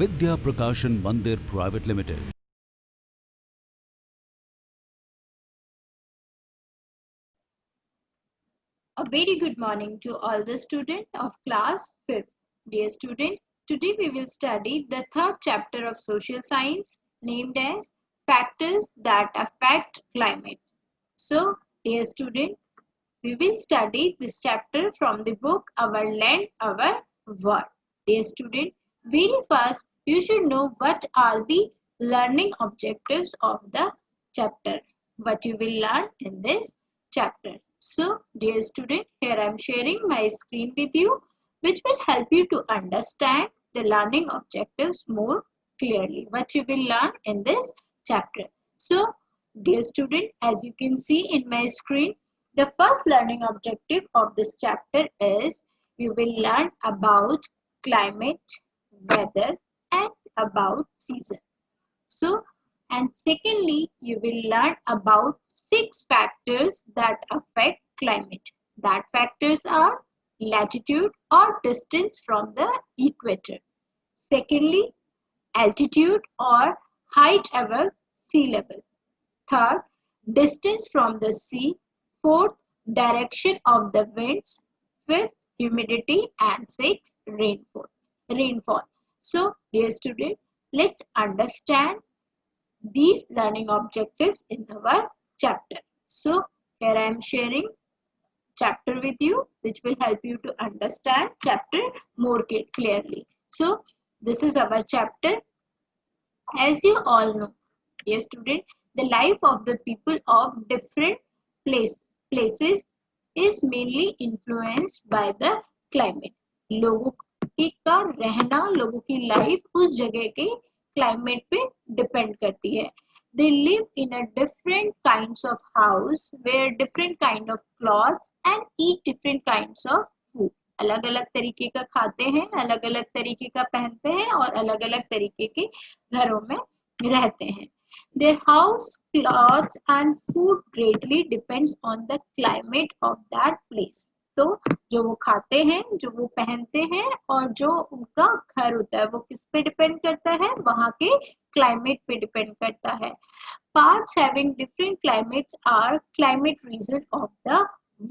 Vidya Prakashan Mandir Private Limited. A very good morning to all the students of class 5th. Dear student, today we will study the third chapter of social science named as Factors that Affect Climate. So, dear student, we will study this chapter from the book Our Land, Our World. Dear student, very first you should know what are the learning objectives of the chapter. What you will learn in this chapter. So, dear student, here I am sharing my screen with you, which will help you to understand the learning objectives more clearly. What you will learn in this chapter. So, dear student, as you can see in my screen, the first learning objective of this chapter is you will learn about climate, weather, and about season. So, and secondly, you will learn about 6 factors that affect climate. That factors are latitude or distance from the equator. Secondly, altitude or height above sea level. Third, distance from the sea. Fourth, direction of the winds. Fifth, humidity. And sixth, rainfall. So, dear student, let's understand these learning objectives in our chapter. So, here I am sharing chapter with you, which will help you to understand chapter more clearly. So, this is our chapter. As you all know, dear student, the life of the people of different places is mainly influenced by the climate. लोगों का रहना, लोगों की life उस जगह के climate पे depend करती है. They live in a different kinds of house, wear different kind of clothes and eat different kinds of food. अलग अलग तरीके का खाते हैं, अलग अलग तरीके का पहनते हैं और अलग अलग तरीके के घरों में रहते हैं. Their house, clothes and food greatly depends on the climate of that place. तो जो वो खाते हैं, जो वो पहनते हैं और जो उनका घर होता है, वो किस पे डिपेंड करता है? वहाँ के क्लाइमेट पे डिपेंड करता है. Parts having different climates are climate region of the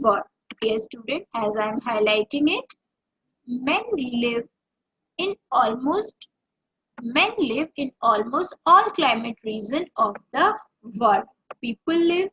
world. Dear student, as I am highlighting it, men live in almost Men live in almost all climate regions of the world. People live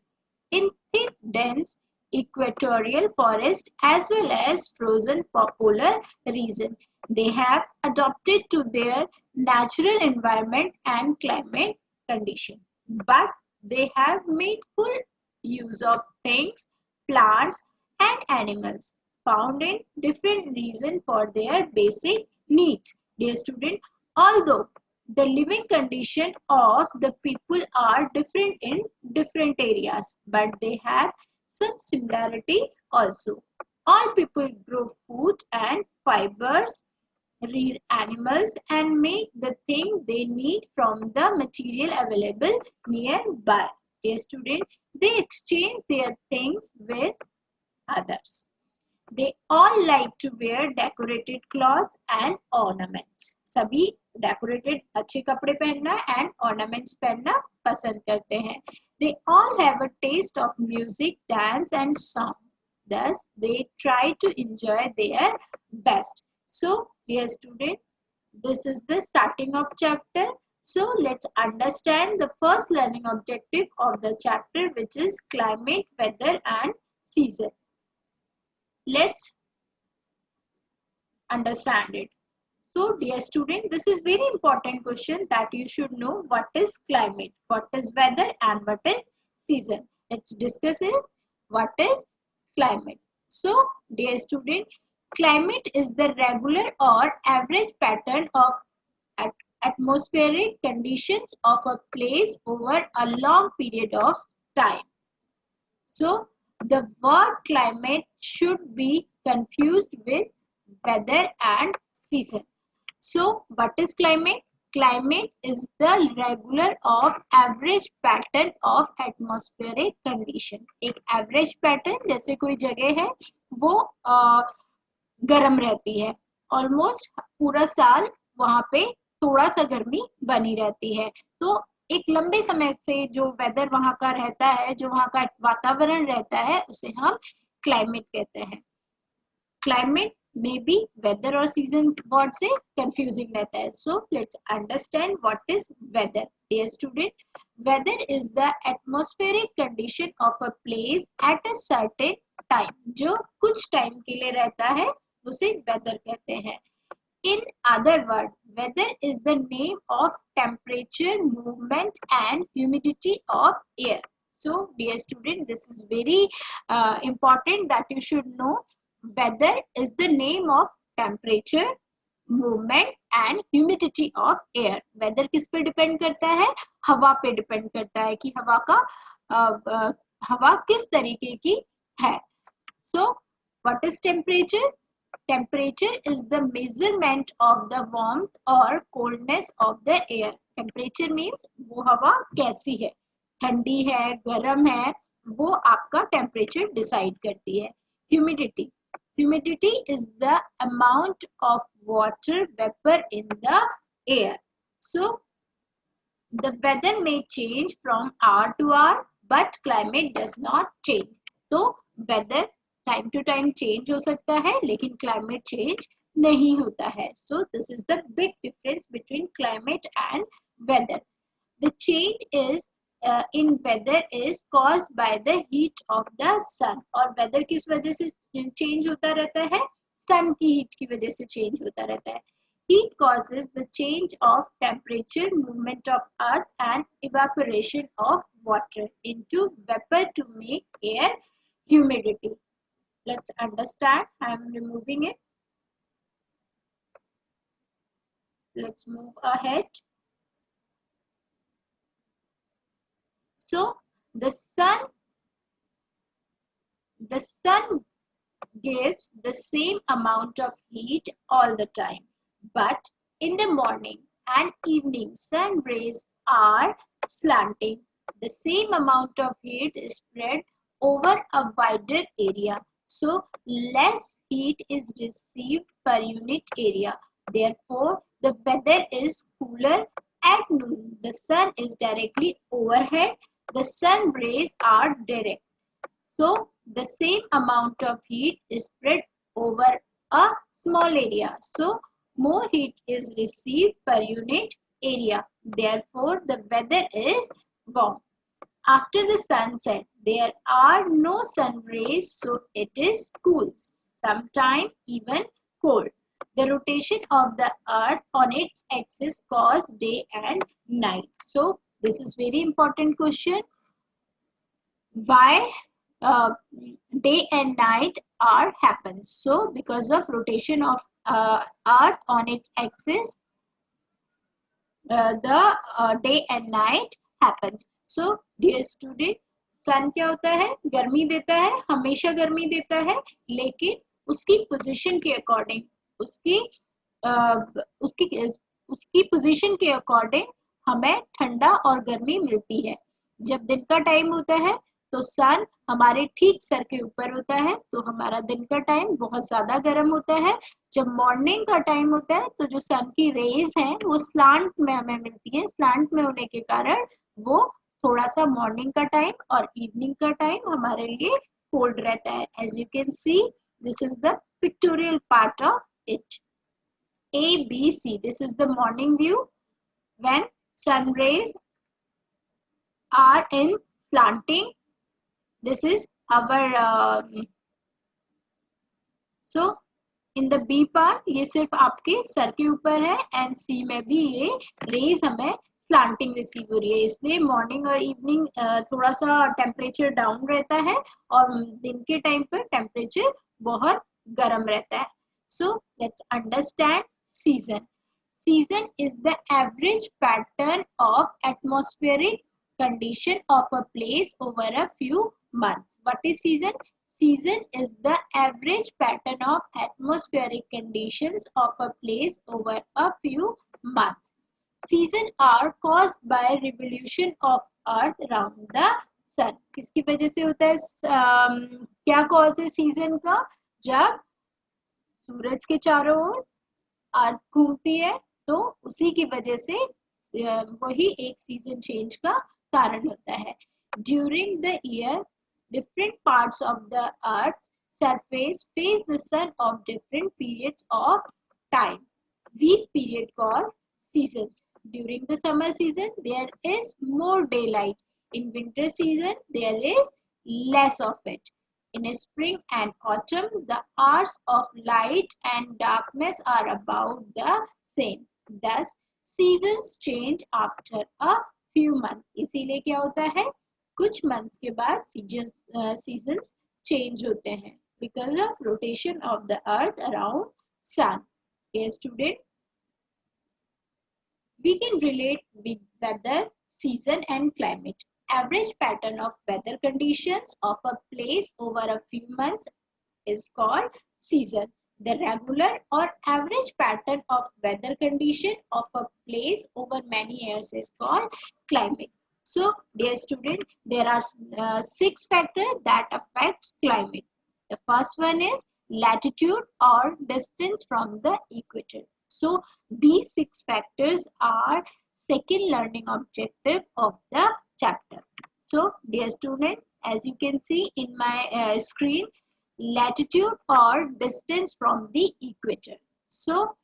in thick, dense equatorial forest as well as frozen polar region. They have adapted to their natural environment and climate condition. But they have made full use of things, plants and animals found in different regions for their basic needs. Dear student, although the living condition of the people are different in different areas, but they have some similarity also. All people grow food and fibers, rear animals and make the thing they need from the material available nearby. Dear student, they exchange their things with others. They all like to wear decorated clothes and ornaments. सभी decorated अच्छे कपड़े पहनना and ornaments पहनना पसंद करते हैं. They all have a taste of music, dance and song. Thus, they try to enjoy their best. So, dear student, this is the starting of chapter. So, let's understand the first learning objective of the chapter, which is climate, weather and season. Let's understand it. So, dear student, this is very important question that you should know what is climate, what is weather and what is season. Let's discuss it. What is climate? So, dear student, climate is the regular or average pattern of atmospheric conditions of a place over a long period of time. So, the word climate should be confused with weather and season. So, what is climate? Climate is the regular or average pattern of atmospheric condition. एक average pattern जैसे कोई जगह है वो गर्म रहती है, almost पूरा साल वहाँ पे थोड़ा सा गर्मी बनी रहती है। तो एक लंबे समय से जो वेदर वहां का रहता है, जो वहां का वातावरण रहता है, उसे हम क्लाइमेट कहते हैं। क्लाइमेट में भी वेदर और सीजन वर्ड से कंफ्यूजिंग रहता है। So let's understand what is weather. Dear student, weather is the atmospheric condition of a place at a certain time. जो कुछ टाइम के लिए रहता है उसे वेदर कहते हैं। In other words, weather is the name of temperature, movement and humidity of air. So, dear student, this is very important that you should know. Weather is the name of temperature, movement and humidity of air. Weather किस पे depend करता है? हवा पे depend करता है कि हवा का हवा किस तरीके की है। So, what is temperature? Temperature is the measurement of the warmth or coldness of the air. Temperature means वो हवा कैसी है, ठंडी है, गर्म है, वो आपका temperature decide करती है। Humidity. Humidity is the amount of water vapor in the air. So, the weather may change from hour to hour, but climate does not change. तो weather time to time change हो सकता है, लेकिन climate change नहीं होता है. So this is the big difference between climate and weather. The change is in weather is caused by the heat of the sun. और weather किस वजह से change होता रहता है? sun की heat की वजह से change होता रहता है. Heat causes the change of temperature, movement of earth and evaporation of water into vapor to make air humidity. Let's understand. I am removing it. Let's move ahead. So the sun gives the same amount of heat all the time, but in the morning and evening sun rays are slanting. The same amount of heat is spread over a wider area, so less heat is received per unit area. Therefore, the weather is cooler at noon. The sun is directly overhead. The sun rays are direct. So the same amount of heat is spread over a small area. So more heat is received per unit area. Therefore, the weather is warm. After the sunset, there are no sun rays, so it is cool, sometimes even cold. The rotation of the earth on its axis causes day and night. So this is very important question. Why day and night are happens? So because of rotation of earth on its axis, the day and night happens. So dear student, sun क्या होता है? गर्मी देता है, हमेशा गर्मी देता है, लेकिन उसकी पोजीशन के अकॉर्डिंग, उसकी उसकी उसकी पोजीशन के अकॉर्डिंग हमें ठंडा और गर्मी मिलती है. जब दिन का टाइम होता है तो सन हमारे ठीक सर के ऊपर होता है, तो हमारा दिन का टाइम बहुत ज्यादा गर्म होता है. जब मॉर्निंग का टाइम होता है तो जो सन की रेज हैं वो स्लांट में हमें मिलती हैं. स्लांट में होने के कारण वो थोड़ा सा मॉर्निंग का टाइम और इवनिंग का टाइम हमारे लिए कोल्ड रहता है. As you can see, this is the pictorial part of it. A, B, C. This is the morning view when sun rays are in slanting. This is our so in the B part ये सिर्फ आपके sir के ऊपर है, and C में भी ये raise हमें स्लांटिंग रिसीव हो रही है, इसलिए मॉर्निंग और इवनिंग थोड़ा सा टेम्परेचर डाउन रहता है और दिन के टाइम पर टेम्परेचर बहुत गर्म रहता है. So let's understand season. Season is the average pattern of atmospheric condition of a place over a few months. What is season? Season is the average pattern of atmospheric conditions of a place over a few months. Season are caused by revolution of earth around the sun. किसकी वजह से होता है? क्या cause है season का? जब सूरज के चारों ओर अर्थ घूमती है तो उसी की वजह से वही एक सीजन चेंज का कारण होता है. During the year different parts of the earth's surface face the sun of different periods of time. These periods called seasons. During the summer season there is more daylight. In winter season there is less of it. In spring and autumn the hours of light and darkness are about the same. Thus seasons change after a few months. इसीलिए क्या होता है, कुछ months के बाद seasons change होते हैं because of rotation of the earth around sun. ये student, we can relate with weather, season and climate. Average pattern of weather conditions of a place over a few months is called season. The regular or average pattern of weather condition of a place over many years is called climate. So, dear student, there are 6 factors that affects climate. The first one is latitude or distance from the equator. So, these 6 factors are second learning objective of the chapter. So, dear student, as you can see in my screen, latitude or distance from the equator. So,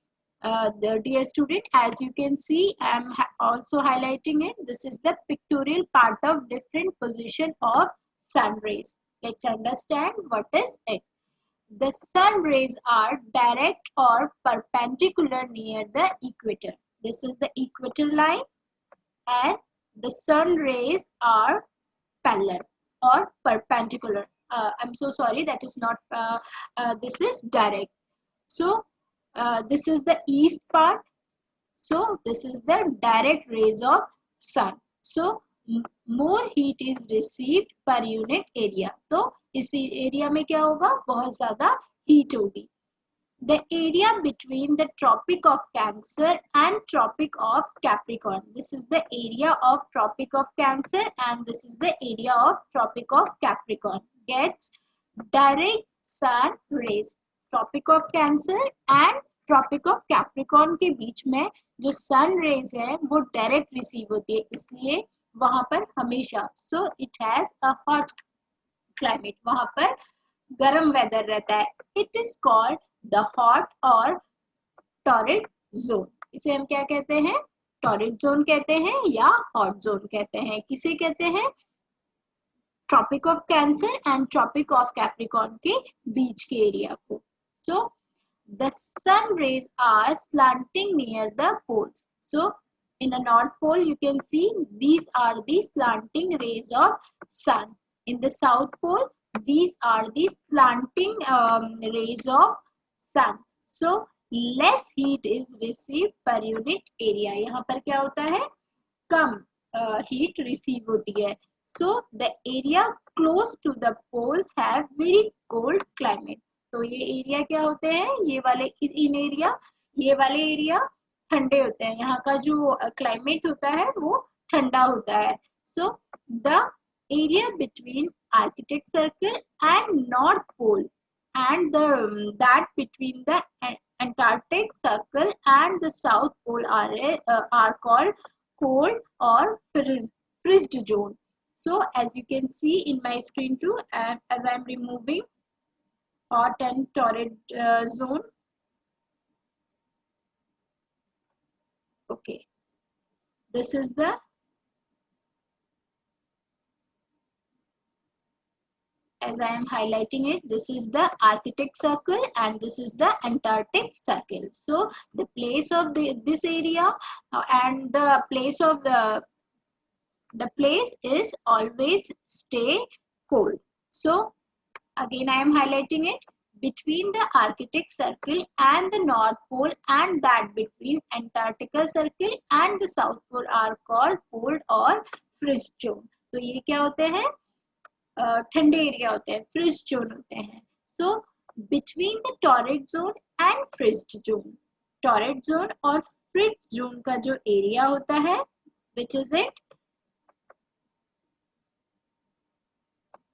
the dear student, as you can see, I am also highlighting it. This is the pictorial part of different position of sun rays. Let's understand what is it. The sun rays are direct or perpendicular near the equator. This is the equator line, and the sun rays are parallel or perpendicular. I'm so sorry, that is not, this is direct. So, this is the east part. So, this is the direct rays of sun. So, more heat is received per unit area. तो इस area में क्या होगा, बहुत ज़्यादा heat होगी. The area between the Tropic of Cancer and Tropic of Capricorn. This is the area of Tropic of Cancer and this is the area of Tropic of Capricorn. Gets direct sun rays. Tropic of Cancer and Tropic of Capricorn के बीच में जो sun rays है वो direct receive होती है, इसलिए वहाँ पर हमेशा, so it has a hot climate. वहाँ पर गर्म weather रहता है. It is called the hot or torrid zone. इसे हम क्या कहते हैं, torrid zone कहते हैं या hot zone कहते हैं. किसे कहते हैं, Tropic of Cancer and Tropic of Capricorn के बीच के एरिया को. So the sun rays are slanting near the poles. So in the north pole you can see these are the slanting rays of sun. In the south pole these are the slanting rays of sun. So less heat is received per unit area. यहाँ पर क्या होता है, कम heat receive होती है. So the area close to the poles have very cold climate. तो ये area क्या होते हैं, ये वाले इन एरिया, ये वाले एरिया ठंडे होते हैं. यहाँ का जो क्लाइमेट होता है वो ठंडा होता है. So the area between Arctic Circle and North Pole and that between the Antarctic Circle and the South Pole are called cold or frizz zone. So as you can see in my screen too, as I am removing hot and torrid zone. Okay, this is the as I am highlighting it, this is the Arctic Circle and this is the Antarctic Circle. So the place of this area and the place of the place is always stay cold. So again I am highlighting it, between the Arctic Circle and the North Pole and that between Antarctica Circle and the South Pole are called cold or frizz zone. तो ये क्या होते हैं, ठंडे area होते हैं, fridge zone होते हैं. So between the torrid zone and frigid zone, torrid zone और फ्रिज जोन का जो एरिया होता है, which is it,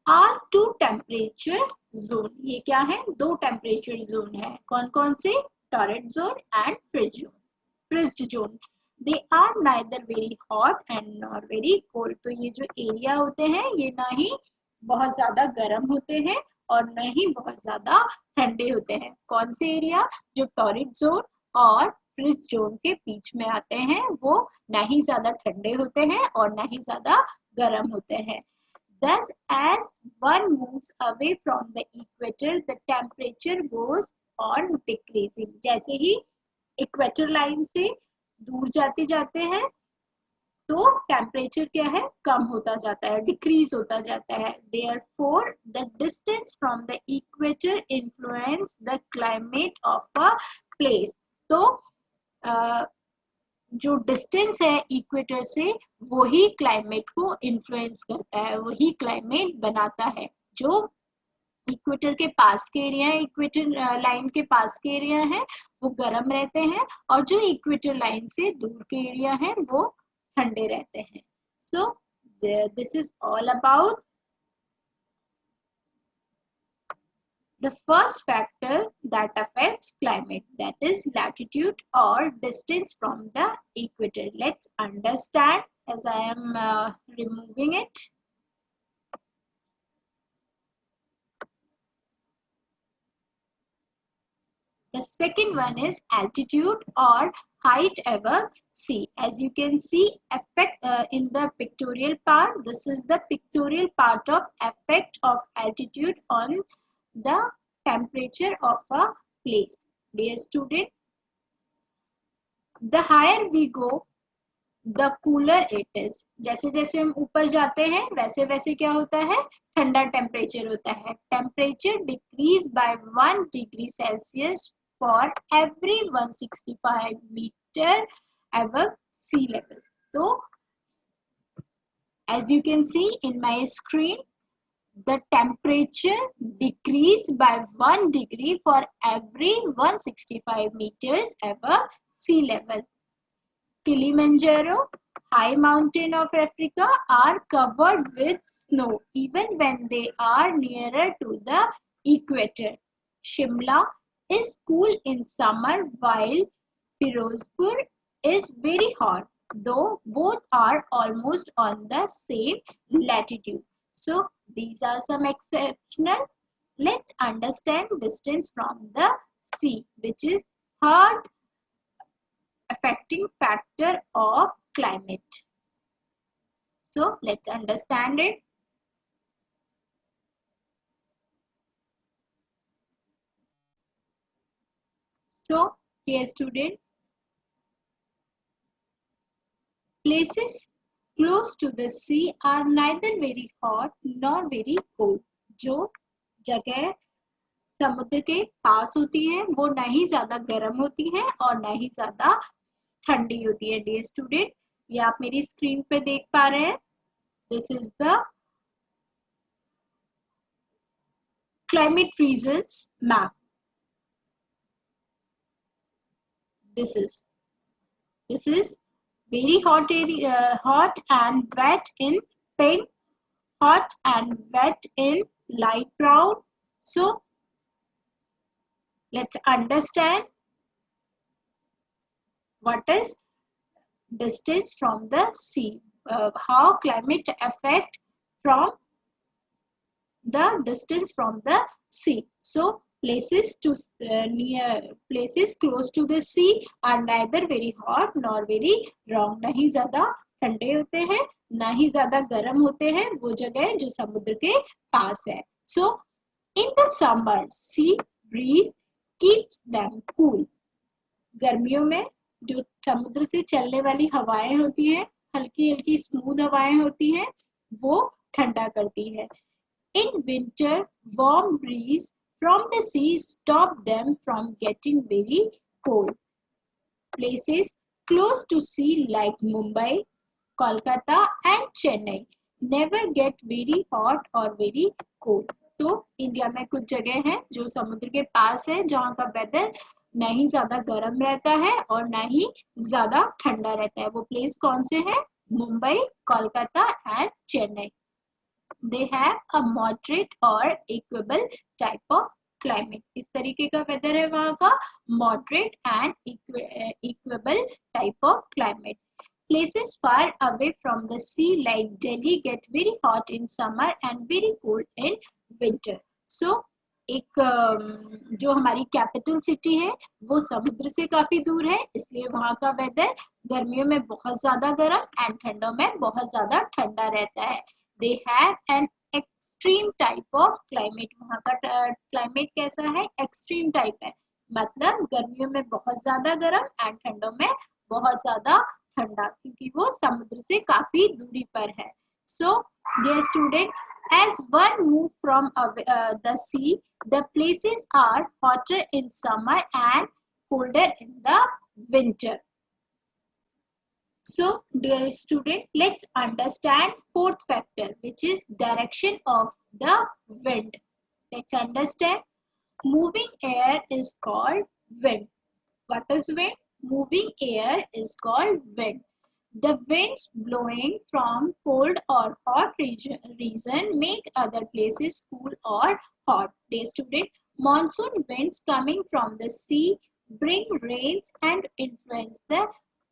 are two temperature zone. ये क्या है, दो टेम्परेचर जोन है. कौन कौन से, torrid zone and frigid zone. Frigid zone, they are neither very hot and nor very cold. तो ये जो एरिया होते हैं ये ना ही बहुत ज्यादा गर्म होते हैं और न ही बहुत ज्यादा ठंडे होते हैं। कौन से एरिया? जो टॉरिड जोन और फ्रिज जोन के बीच में आते हैं, वो ना ही ज्यादा ठंडे होते हैं और ना ही ज्यादा गर्म होते हैं। Thus, as one moves away from the equator, the temperature goes on decreasing. जैसे ही इक्वेटर लाइन से दूर जाते जाते हैं तो टेम्परेचर क्या है? कम होता जाता है, डिक्रीज होता जाता है। Therefore, the distance from the equator influence the climate of a place. तो जो डिस्टेंस है इक्वेटर से वही क्लाइमेट को इन्फ्लुएंस करता है, वही क्लाइमेट बनाता है। जो इक्वेटर के पास के एरिया है, इक्वेटर लाइन के पास के एरिया है, वो गर्म रहते हैं और जो इक्वेटर लाइन से दूर के एरिया है वो ठंडे रहते हैं। So this is all about the first factor that affects climate, that is latitude or distance from the equator. Let's understand as I am removing it. The second one is altitude or height above sea. As you can see, effect in the pictorial part, this is the pictorial part of effect of altitude on the temperature of a place. Dear student, the higher we go, the cooler it is. जैसे जैसे हम ऊपर जाते हैं वैसे वैसे क्या होता है? ठंडा टेम्परेचर होता है। Temperature decrease by 1 degree Celsius for every 165 meter above sea level. So as you can see in my screen, the temperature decreased by 1 degree for every 165 meters above sea level. Kilimanjaro, high mountain of Africa, are covered with snow even when they are nearer to the equator. Shimla is cool in summer while Firozpur is very hot, though both are almost on the same latitude. So these are some exceptional. Let's understand distance from the sea, which is third affecting factor of climate. So let's understand it. So dear student, places close to the sea are neither very hot nor very cold. जो जगह समुद्र के पास होती है वो ना ही ज्यादा गर्म होती है और ना ही ज्यादा ठंडी होती है। डियर स्टूडेंट, ये आप मेरी स्क्रीन पे देख पा रहे हैं। This is the climate regions map. This is very hot area, hot and wet in pink, hot and wet in light brown. So let's understand what is distance from the sea, how climate affect from the distance from the sea. So places close to the sea are neither very hot nor very warm. ना ही ज्यादा ठंडे होते हैं ना ही ज्यादा गर्म होते हैं वो जगह जो समुद्र के पास है। So in the summer, sea breeze keeps them cool. गर्मियों में जो समुद्र से चलने वाली हवाएं होती हैं, हल्की हल्की स्मूथ हवाएं होती हैं, वो ठंडा करती है। In winter, warm breeze from the sea stop them from getting very cold. Places close to sea like Mumbai, Kolkata and Chennai never get very hot or very cold. तो इंडिया में कुछ जगह हैं जो समुद्र के पास है जहाँ का वेदर ना ही ज्यादा गर्म रहता है और ना ही ज्यादा ठंडा रहता है। वो प्लेस कौन से हैं? Mumbai, Kolkata and Chennai. They have a moderate or equable type of climate. किस तरीके का वेदर है वहाँ का? Moderate and equal type of climate. Places far away from the sea like Delhi get very hot in summer and very cold in winter. So एक जो हमारी capital city है वो समुद्र से काफी दूर है, इसलिए वहाँ का वेदर गर्मियों में बहुत ज्यादा गर्म एंड ठंडों में बहुत ज्यादा ठंडा रहता है. They have an extreme type of climate. वहाँ का क्लाइमेट कैसा है? एक्सट्रीम टाइप है, मतलब गर्मियों में बहुत ज्यादा गर्म एंड ठंडों में बहुत ज्यादा ठंडा, क्योंकि वो समुद्र से काफी दूरी पर है. So dear student, as one move from the sea, the places are hotter in summer and colder in the winter. So dear student, let's understand fourth factor, which is direction of the wind. Let's understand. Moving air is called wind. What is wind? Moving air is called wind. The winds blowing from cold or hot region make other places cool or hot. Dear student, monsoon winds coming from the sea bring rains and influence the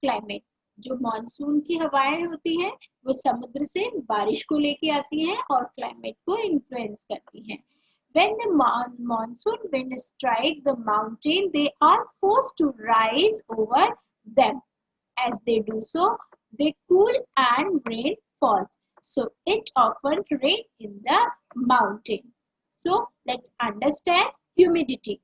climate. जो monsoon की हवाएं होती हैं वो समुद्र से बारिश को लेके आती हैं और क्लाइमेट को इन्फ्लुएंस करती हैं. When the monsoon wind strike the mountain, they are forced to rise over them. As they do so, they cool and rain falls. So it often rains in the mountain. So let's understand humidity.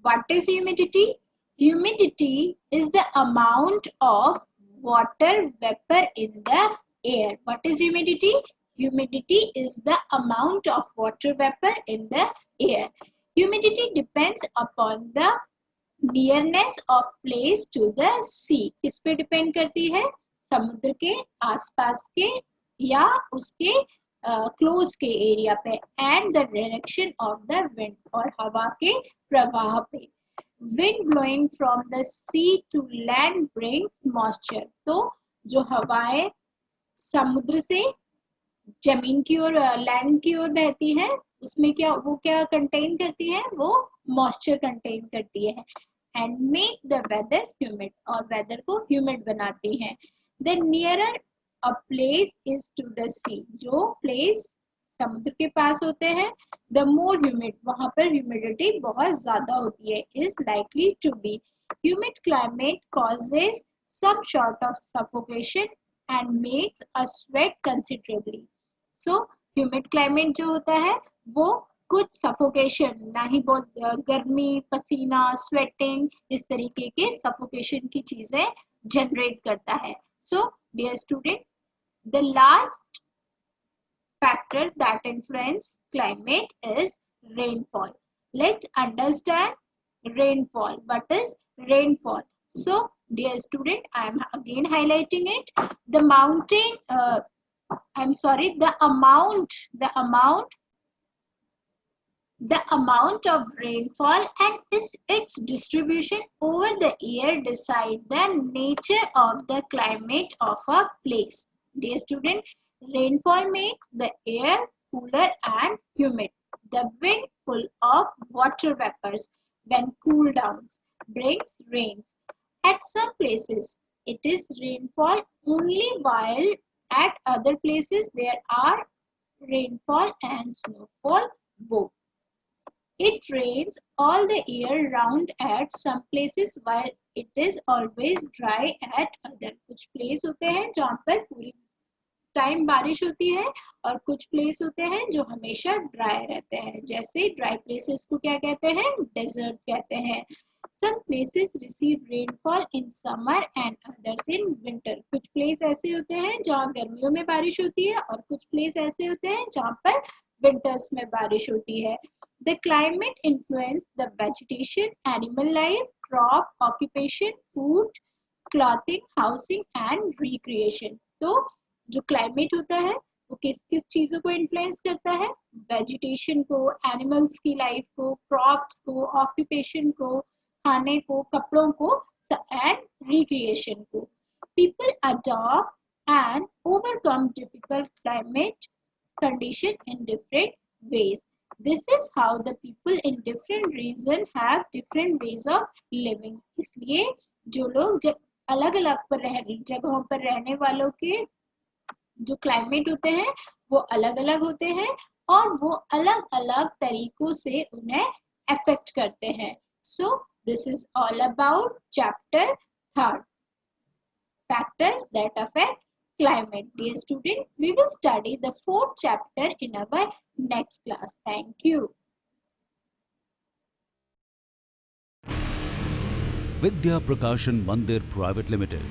What is humidity? Humidity is the amount of water vapor in the air. What is humidity? Humidity is the amount of water vapor in the air. Humidity depends upon the nearness of place to the sea. किस पे depend करती है? समुद्र के आसपास के या उसके क्लोज के एरिया पे. And the direction of the wind, और हवा के प्रवाह पे. Wind blowing from the sea to land brings moisture. तो जो हवाएं समुद्र से जमीन की ओर, लैंड की ओर बहती है, उसमें क्या कंटेन करती है? वो मॉइस्चर कंटेन करती है. And make the weather humid, और वेदर को ह्यूमिड बनाती हैं. The nearer a place is to the sea, जो प्लेस समुद्र के पास होते हैं, द मोर ह्यूमिड, वहां पर ह्यूमिडिटी बहुत ज्यादा होती है, is likely to be. Humid climate causes some sort of suffocation and makes us sweat considerably. So humid climate जो होता है वो कुछ सफोकेशन, ना ही बहुत गर्मी, पसीना, स्वेटिंग, इस तरीके के सफोकेशन की चीजें जनरेट करता है. So dear student, the last factor that influence climate is rainfall. Let's understand rainfall. What is rainfall? So dear student, I am again highlighting it. The mountain the amount of rainfall and its distribution over the year decide the nature of the climate of a place. Dear student, rainfall makes the air cooler and humid. The wind full of water vapors when cool downs brings rains. At some places it is rainfall only, while at other places there are rainfall and snowfall both. It rains all the year round at some places, while it is always dry at other. कुछ place होते हैं जहाँ पर पूरी time बारिश होती है और कुछ प्लेस होते हैं जो हमेशा ड्राई रहते हैं. जैसे ड्राई प्लेसेस को क्या कहते हैं? डेजर्ट कहते हैं. Some places receive rainfall in summer and others in winter. कुछ प्लेस ऐसे होते हैं जहाँ गर्मियों में बारिश होती है और कुछ प्लेस ऐसे होते हैं जहाँ पर विंटर्स में बारिश होती है. The climate influence the vegetation, animal life, crop, occupation, food, clothing, housing and recreation. तो जो क्लाइमेट होता है वो किस किस चीजों को इन्फ्लुएंस करता है? वेजिटेशन को, एनिमल्स की लाइफ को, क्रॉप्स को, ऑक्यूपेशन को, खाने को, कपड़ों को एंड रिक्रिएशन को. People adopt and overcome difficult climate condition in different ways. This is how the people in different region have different ways of living. इसलिए जो लोग अलग अलग जगहों पर रहने वालों के जो क्लाइमेट होते हैं वो अलग अलग होते हैं और वो अलग अलग तरीकों से उन्हें अफेक्ट करते हैं. So this is all about chapter third, factors that affect climate. Dear student, we will study the fourth chapter in our next class. Thank you. Vidya Prakashan Mandir Private Limited.